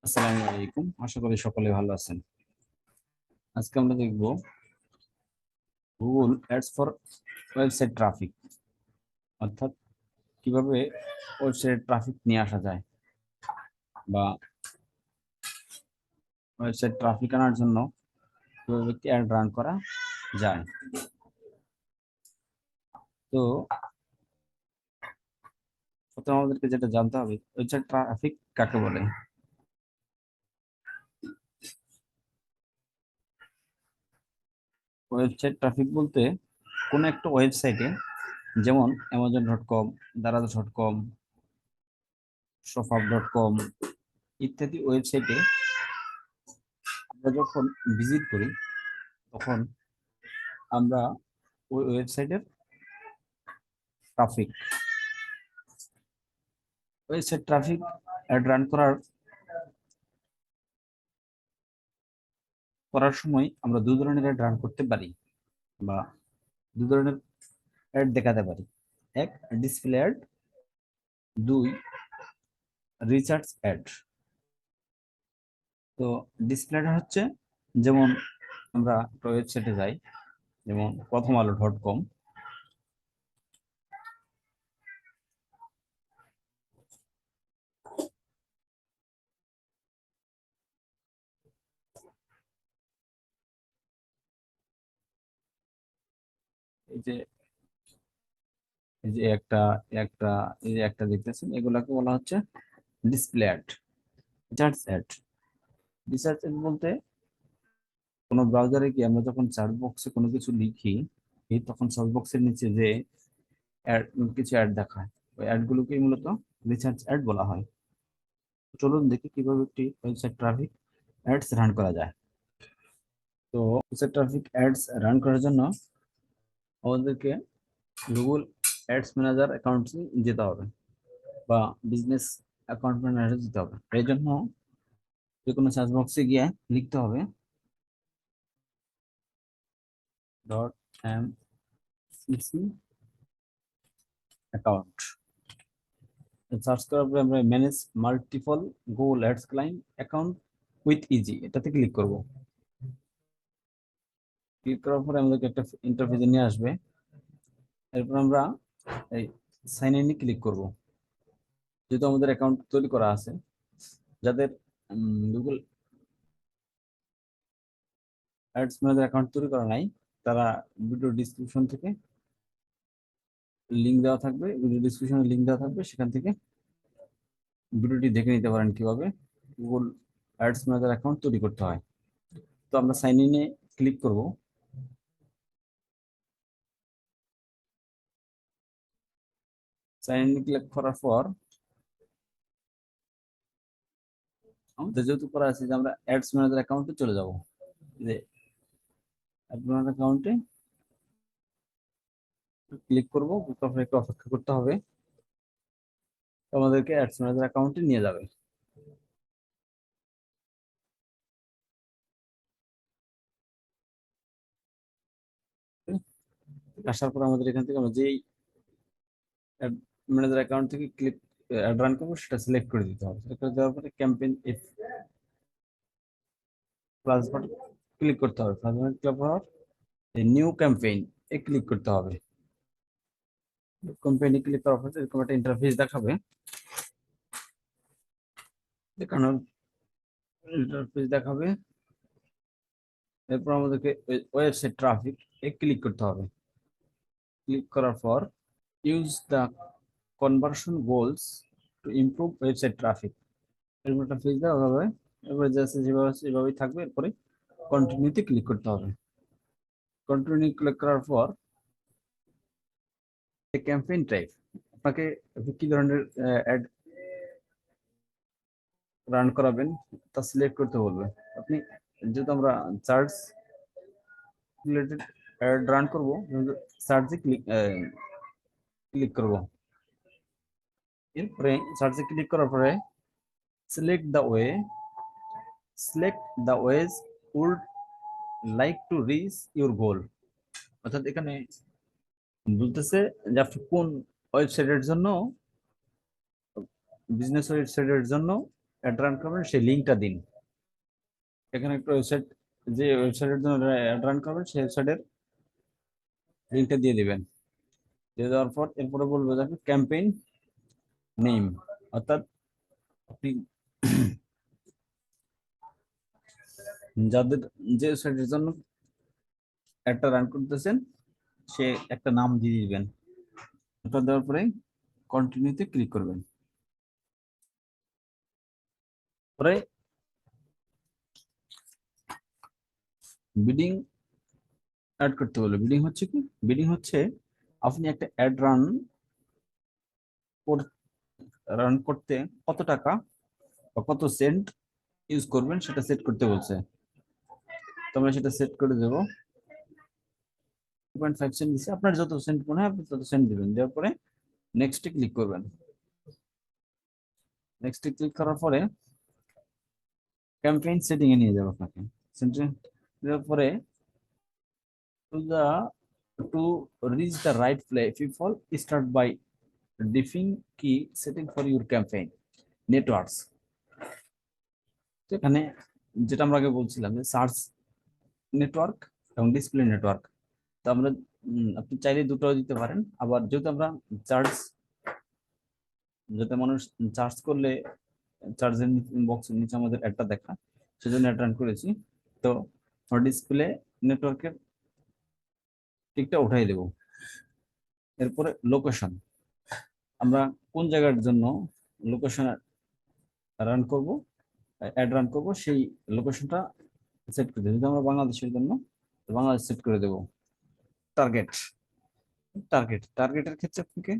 আসসালামু আলাইকুম, আশা করি সকলে ভালো আছেন। আজকে আমরা দেখব Google ads for website traffic, অর্থাৎ কিভাবে ওয়েবসাইট ট্রাফিক নিয়ে আসা যায় বা ওয়েবসাইট ট্রাফিক আনার জন্য কিভাবে অ্যাড রান করা যায়। তো প্রথমে আমাদেরকে যেটা জানতে হবে, ওয়েবসাইট ট্রাফিক কাকে বলে। ওয়েবসাইট ট্রাফিক বলতে কোনো একটা ওয়েবসাইটে, যেমন amazon.com, daraz.com, sofap.com ইত্যাদি ওয়েবসাইটে আমরা যখন ভিজিট করি তখন আমরা ওই ওয়েবসাইটের traffic website traffic add run করার সময় আমরা দু ধরনের অ্যাড রান করতে পারি বা দু ধরনের অ্যাড দেখাতে পারি। এক, ডিসপ্লে অ্যাড। দুই, রিচার্জ অ্যাড। তো ডিসপ্লে অ্যাড হচ্ছে, যেমন আমরা একটা ওয়েবসাইটে যাই, যেমন প্রথমআলো.com। এই যে এই যে একটা একটা এই যে একটা দেখতেছেন, এগুলাকে বলা হচ্ছে display ad. Recharge ad. Recharge ad বলতে কোনো ব্রাউজারে কি আমরা যখন সার্চ বক্সে কোনো কিছু লিখি, তখন সার্চ বক্সের নিচে যে অ্যাড, কিছু অ্যাড দেখায়, ওই অ্যাডগুলোকে মূলত রিসার্চ অ্যাড বলা হয়। চলুন দেখি কিভাবে একটি ওয়েবসাইট ট্রাফিক অ্যাডস রান করা যায়। তো ওয়েবসাইট ট্রাফিক অ্যাডস রান করার জন্য আমাদেরকে গুগল অ্যাডস ম্যানেজার অ্যাকাউন্ট যেতে হবে বা বিজনেস অ্যাকাউন্ট ম্যানেজার যেতে হবে। এই জন্য যে কোনো সার্চ বক্সে গিয়ে লিখতে হবে .mcc অ্যাকাউন্ট। সার্চ করার পরে আমরা manage multiple Google ads client account with easy, এটাতে ক্লিক করব। ক্লিক করার পরে আমাদেরকে একটা ইন্টারফেসে নিয়ে আসবে। এরপর আমরা এই সাইন ইনে ক্লিক করব। যেহেতু আমাদের অ্যাকাউন্ট তৈরি করা আছে, যাদের গুগল অ্যাডস ম্যানেজার অ্যাকাউন্ট তৈরি করা নাই, তারা ভিডিও ডিসক্রিপশন থেকে লিংক দেওয়া থাকবে, ভিডিও ডিসক্রিপশনে লিংক দেওয়া থাকবে, সেখান থেকে ভিডিওটি দেখে নিতে পারেন কিভাবে গুগল অ্যাডস ম্যানেজার অ্যাকাউন্ট তৈরি করতে হয়। তো আমরা সাইন ইনে ক্লিক করব। সাইন ইন ক্লিক করার পর আমাদের যেহেতু করা আছে, যে আমরা অ্যাডস ম্যানেজার অ্যাকাউন্টে চলে যাব। যে অ্যাডস ম্যানেজার অ্যাকাউন্টে ক্লিক করব, তারপরে একটু অপেক্ষা করতে হবে, আমাদেরকে অ্যাডস ম্যানেজার অ্যাকাউন্টে নিয়ে যাবে। আসার পর আমাদের এখান থেকে আমরা যেই ম্যানেজার অ্যাকাউন্ট থেকে ক্লিক অ্যাড রান করবো, সেটা সিলেক্ট করে দিতে হবে। সিলেক্ট করে দেওয়ার পরে campaign F plus button click করতে হবে। প্লাস বাটন ক্লিক করার নিউ ক্যাম্পেইন এ ক্লিক করতে হবে। ক্যাম্পেইনে ক্লিক করার পর এরকম একটা ইন্টারফেস দেখাবে। দেখানোর ইন্টারফেস দেখাবে। এরপর আমাদেরকে ওয়েবসাইট ট্রাফিক এ ক্লিক করতে হবে। ক্লিক করার পর use the conversion goals to improve website traffic, এরকম একটা পেজ দেওয়া হবে। এরপরে জাস্ট যেভাবে সেভাবেই থাকবে। এরপরে কন্টিনিউতে ক্লিক করতে হবে। কন্টিনিউ ক্লিক করার পর ক্যাম্পেইন টাইপ, আপনাকে কি ধরনের অ্যাড রান করাবেন তা সিলেক্ট করতে বলবে। আপনি, যেহেতু আমরা চার্জ রিলেটেড অ্যাড রান করবো, সার্চে ক্লিক ক্লিক করব। এরপরে সার্চে ক্লিক করার পরে select the way select the ways would like to reach your goal. অর্থাৎ এখানে বলতেছে যে আপনি কোন ওয়েবসাইটের জন্য, বিজনেস ওয়েবসাইটের জন্য অ্যাড রান করবেন সেই লিঙ্কটা দিন। এখানে একটা ওয়েবসাইট, যে ওয়েবসাইটের জন্য অ্যাড রান করবেন সেই ওয়েবসাইটের লিঙ্কটা দিয়ে দিবেন। দিয়ে দেওয়ার পর এরপরে বলবো যে ক্যাম্পেইন নেম, অর্থাৎ আপনি যাদের, যে ওয়েবসাইটের জন্য একটা রান করতেছেন সে একটা নাম দিয়ে দিবেন। ওটা দেওয়ার পরে কন্টিনিউতে ক্লিক করবেন। পরে বিডিং অ্যাড করতে বলে। বিডিং হচ্ছে কি? বিডিং হচ্ছে আপনি একটা অ্যাড রান করতে কত টাকা বা কত সেন্ট ইউজ করবেন সেটা সেট করতে বলছে। তো আমরা সেটা সেট করে দেবো। 2.5 সেন্ট দিচ্ছে, আপনার যত সেন্ট মনে হয় আপনি তত সেন্ট দিবেন। দেওয়ার পরে নেক্সটে ক্লিক করবেন। নেক্সটে ক্লিক করার পরে ক্যাম্পেইন সেটিং এ নিয়ে যাবো আপনাকে। সেন্টার দেওয়ার পরে to the to reach the right people, start by defining key setting for your campaign networks। তো এখানে যেটা আমরা আগে বলছিলাম যে সার্চ নেটওয়ার্ক এবং ডিসপ্লে নেটওয়ার্ক, তো আমরা আপনি চাইলে দুটো দিতে পারেন। আবার যেহেতু আমরা চার্জ, যাতে মানুষ চার্জ করলে চার্জের বক্সের নিচে আমাদের একটা দেখা, সেজন্য অ্যাড রান করেছি। তো ডিসপ্লে নেটওয়ার্কের টিকটা উঠাই দেব। এরপরে লোকেশন, আমরা কোন জায়গার জন্য লোকেশন রান করব, অ্যাড রান করব, সেই লোকেশনটা সেট করে দেবো। যদি আমরা বাংলাদেশের জন্য, বাংলাদেশ সেট করে দেব। টার্গেট, টার্গেটের ক্ষেত্রে আপনাকে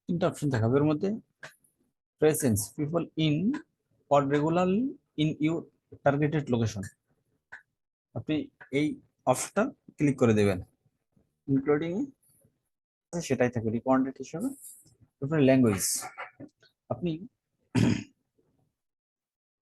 তিনটা অপশন দেখাবে। এর মধ্যে presence people in or regularly in your targeted location, আপনি এই অপশনটা ক্লিক করে দেবেন। ইনক্লুডিং সেটাই থাকবে রিকমেন্ডেড হিসেবে। তারপরে ল্যাঙ্গুয়েজ, আপনি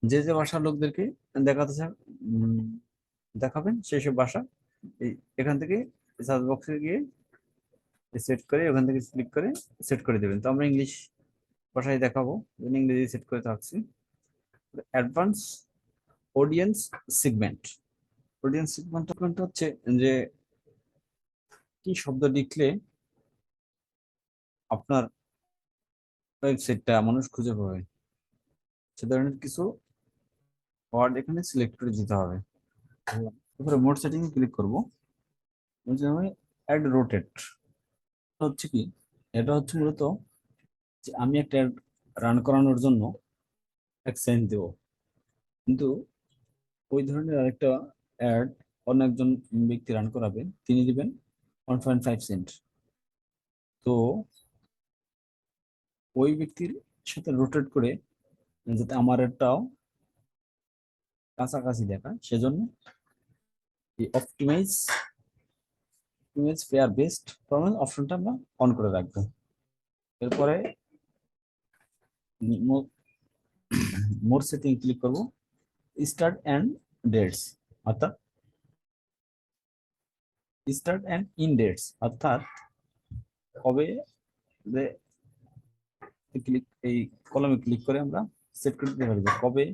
যে যে ভাষার লোকদেরকে দেখাতে চান, দেখাবেন সেই সব ভাষা এই এখান থেকে সার্চ বক্সে গিয়ে সেট করে ওখান থেকে ক্লিক করে সেট করে দেবেন। তো আমরা ইংলিশ ভাষায় দেখাবো, ইংরেজি সেট করে থাকছি। Advance audience segment, audience segment হচ্ছে যে কি শব্দ লিখলে আপনার ওয়েবসাইটটা মানুষ খুঁজে পাবে, সে ধরনের কিছু ওয়ার্ড এখানে সিলেক্ট করে দিতে হবে। তারপরে মোড সেটিং ক্লিক করবো। অ্যাড রোটেট হচ্ছে কি, এটা হচ্ছে মূলত যে আমি একটা রান করানোর জন্য এক সেন্ট দেবো, কিন্তু ওই ধরনের আরেকটা অ্যাড অন্য একজন ব্যক্তি রান করাবে, তিনি দিবেন 1.5 সেন্ট। তো ওই ব্যক্তির সাথে রোটেট করে যাতে আমার একটাও কাছাকাছি দেখায়, সেজন্য এই অপটিমাইজ ফেয়ার বেস্ট পারফরম্যান্স অপশনটা আমরা অন করে রাখবো। এরপরে মোর সেটিং ক্লিক করব। স্টার্ট অ্যান্ড ডেটস, অর্থাৎ স্টার্ট অ্যান্ড ইন ডেটস, অর্থাৎ কবে, ক্লিক এই কলমে ক্লিক করে আমরা সেট করে দিতে পারি কবে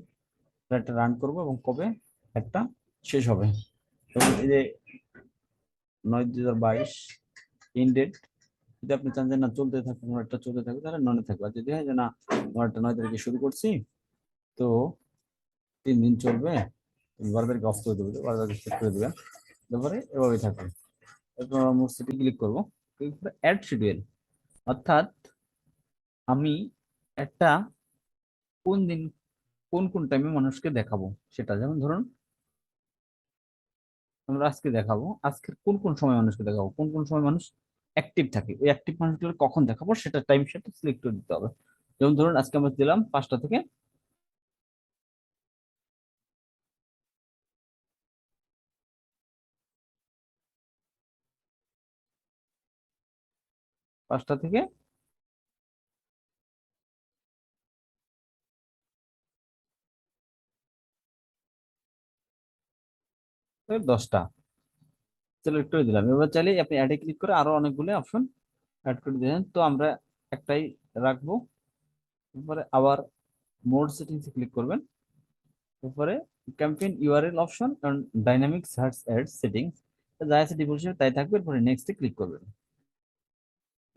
একটা রান করব এবং কবে একটা শেষ হবে। এবং এই যে 9/2022 ইন ডেট, যদি আপনি চান যে না চলতে থাকবে, একটা চলতে থাকবে, তাহলে ননে থাকবে। আর যদি হয় যে না আমার একটা 9 তারিখে শুরু করছি, তো 3 দিন চলবে, 12 তারিখে অফ করে দেবো, 12 তারিখে সেট করে দেবেন। তারপরে এভাবেই থাকবে। এরপর আমরা মোর সেটিং ক্লিক করবো। অ্যাড শিডিউল, অর্থাৎ আমি একটা কোন দিন কোন কোন টাইমে মানুষকে দেখাবো সেটা। যেমন ধরুন আমরা আজকে দেখাবো, আজকের কোন কোন সময় মানুষকে দেখাবো, কোন কোন সময় মানুষ অ্যাক্টিভ থাকে, ওই অ্যাক্টিভ মানুষগুলো কখন দেখাবো সেটা টাইম সেটা সিলেক্ট করে দিতে হবে। যেমন ধরুন আজকে আমরা দিলাম 5টা থেকে 10টা সিলেক্ট করে দিলাম। এবার চাইলে আপনি অ্যাডে ক্লিক করে আরো অনেকগুলো অপশন অ্যাড করে দিলেন। তো আমরা একটাই রাখবো। এরপরে আবার মোড সেটিংসে ক্লিক করবেন। এরপরে ক্যাম্পেইন ইউআরএল অপশন কারণ ডাইনামিক সার্চ অ্যাড সেটিংস যা আছে ডিফল্ট তাই থাকবে। এরপরে নেক্সটে ক্লিক করবেন।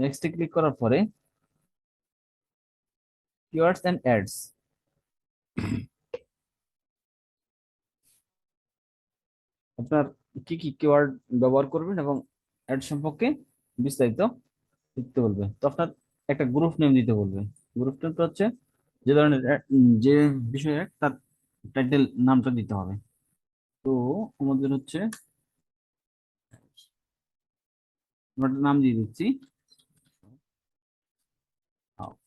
নেক্সটে ক্লিক করার পরে কিওয়ার্ডস এন্ড অ্যাডস, আপনার কি কি কিওয়ার্ড ব্যবহার করবেন এবং অ্যাড সম্পর্কে বিস্তারিত লিখতে বলবে। তো আপনার একটা গ্রুপ নেম দিতে বলবে। গ্রুপ নেমটা হচ্ছে যে ধরনের যে বিষয়ে তার টাইটেল নামটা দিতে হবে। তো আমাদের হচ্ছে আমরা একটা নাম দিয়ে দিচ্ছি of-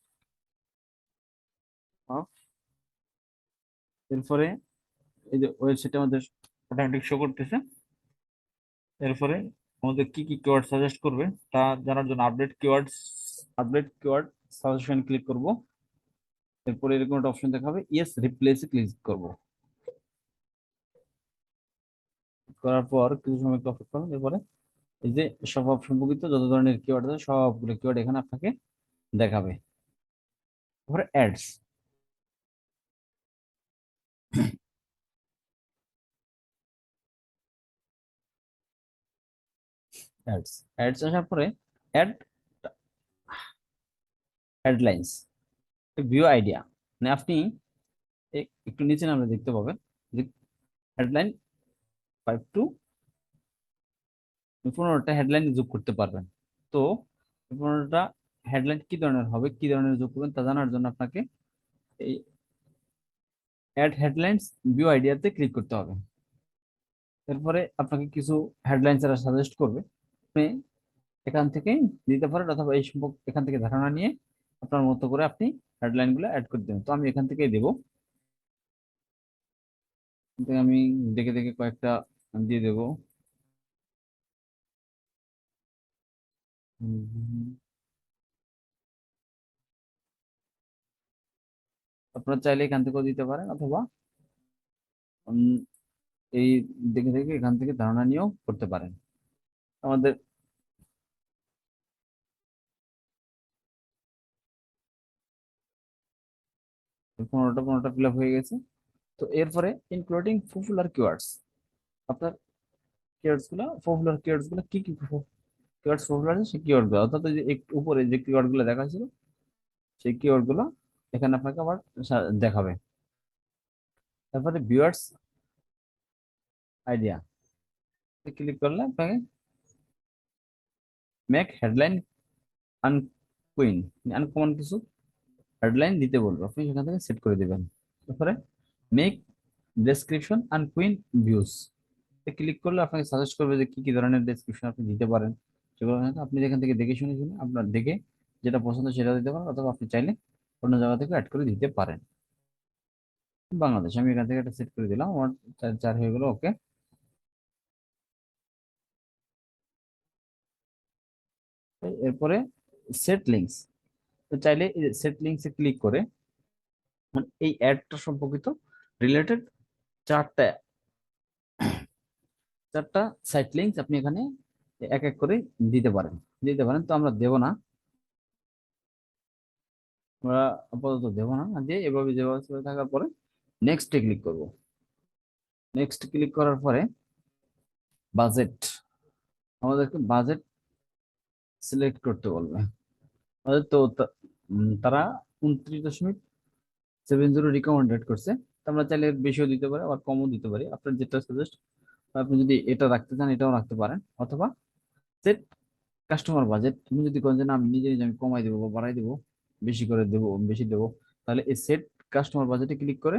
of। এরপরে এই যে ওয়েবসাইটে আমাদের অটোমেটিক শো করতেছে। এরপরে আমাদের কি কি কিওয়ার্ড সাজেস্ট করবে তা জানার জন্য আপডেট কিওয়ার্ড সাজেশন ক্লিক করব। এরপরে এরকম একটা অপশন দেখাবে, ইয়েস রিপ্লেসে ক্লিক করব। করার পর কিছু সময় একটু অপেক্ষা করুন। এরপরে এই যে সব সম্পর্কিত যত ধরনের কিওয়ার্ড আছে সবগুলো কিওয়ার্ড এখানে আপনাকে দেখাবে। তারপরে অ্যাডস, অ্যাডস আসার পরে অ্যাড হেডলাইন্স, ভিউ আইডিয়া, মানে আপনি একটু নিচে নামলে দেখতে পাবেন যে হেডলাইন 5 to 15টা হেডলাইন যোগ করতে পারবেন। তো 15টা হেডলাইন কি ধরনের হবে, কি ধরনের যোগ করবেন তা জানার জন্য আপনাকে এই অ্যাড হেডলাইন্স ভিউ আইডিয়াতে ক্লিক করতে হবে। এরপরে আপনাকে কিছু হেডলাইন্স এরা সাজেস্ট করবে, আপনি এখান থেকে দিতে পারেন অথবা এই সম্পর্কে এখান থেকে ধারণা নিয়ে আপনার মতো করে আপনি হেডলাইন গুলো অ্যাড করে দেবেন। তো আমি এখান থেকে দেবো। আমি দেখে দেখে কয়েকটা দিয়ে দেবো। আপনারা চাইলে এখান থেকেও দিতে পারেন অথবা উম, এই দেখে দেখে এখান থেকে ধারণা নিয়েও করতে পারেন। আমাদের 15টা ফিল আপ হয়ে গেছে। তো এরপরে ইনক্লুডিং পপুলার কিওয়ার্ডস, আপনার পপুলার কিওয়ার্ডস গুলো কি কি কিওয়ার্ডস পপুলার আছে সেই কিওয়ার্ড গুলো, অর্থাৎ এই যে একটু উপরে যে কিওয়ার্ড গুলো দেখা ছিল সেই কিওয়ার্ড গুলো এখানে আপনাকে আবার দেখাবে। তারপরে ভিউয়ার্স আইডিয়া ক্লিক করলে আপনাকে মেক হেডলাইন আনকুইন, আনকমন কিছু হেডলাইন দিতে বলবো, আপনি সেখান থেকে সেট করে দিবেন। তারপরে মেক ডেসক্রিপশন আনকুইন ভিউজ ক্লিক করলে আপনাকে সাজেস্ট করবে যে কি কি ধরনের ডেসক্রিপশন আপনি দিতে পারেন। সেগুলো হয়তো আপনি যেখান থেকে দেখে শুনে শুনে আপনার দেখে যেটা পছন্দ সেটা দিতে পারেন, অথবা আপনি চাইলে অন্য জায়গা থেকে অ্যাড করে দিতে পারেন। বাংলাদেশ আমি এখান থেকে একটা সেট করে দিলাম, আমার 4 হয়ে গেল, ওকে। এরপরে সেট লিঙ্কস, তো চাইলে সেট লিঙ্কসে ক্লিক করে মানে এই অ্যাডটা সম্পর্কিত রিলেটেড চারটা চারটা সাইট লিঙ্কস আপনি এখানে এক এক করে দিতে পারেন। তো আমরা দেব না, আমরা আপাতত দেব না, যে এভাবে যেভাবে চলে থাকার পরে নেক্সটে ক্লিক করব। নেক্সট ক্লিক করার পরে বাজেট, আমাদেরকে বাজেট সিলেক্ট করতে বলবে। আমাদের তো তারা 29.70 রিকমেন্ডেড করছে। তো আমরা চাইলে এর বেশিও দিতে পারি আবার কমও দিতে পারি, আপনার যেটা সাজেস্ট। আপনি যদি এটা রাখতে চান এটাও রাখতে পারেন, অথবা সেট কাস্টমার বাজেট, তুমি যদি কোন যে না আমি নিজে নিজে আমি কমাই দেবো বা বাড়াই দেবো, বেশি করে দেবো বেশি দেবো, তাহলে এই সেট কাস্টমার বাজেটে ক্লিক করে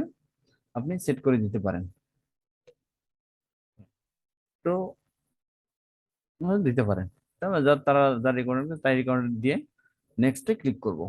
আপনি সেট করে দিতে পারেন। তো দিতে পারেন, তারপর তারা যা রিকমেন্ড তাই রিকমেন্ড দিয়ে নেক্সটে ক্লিক করব।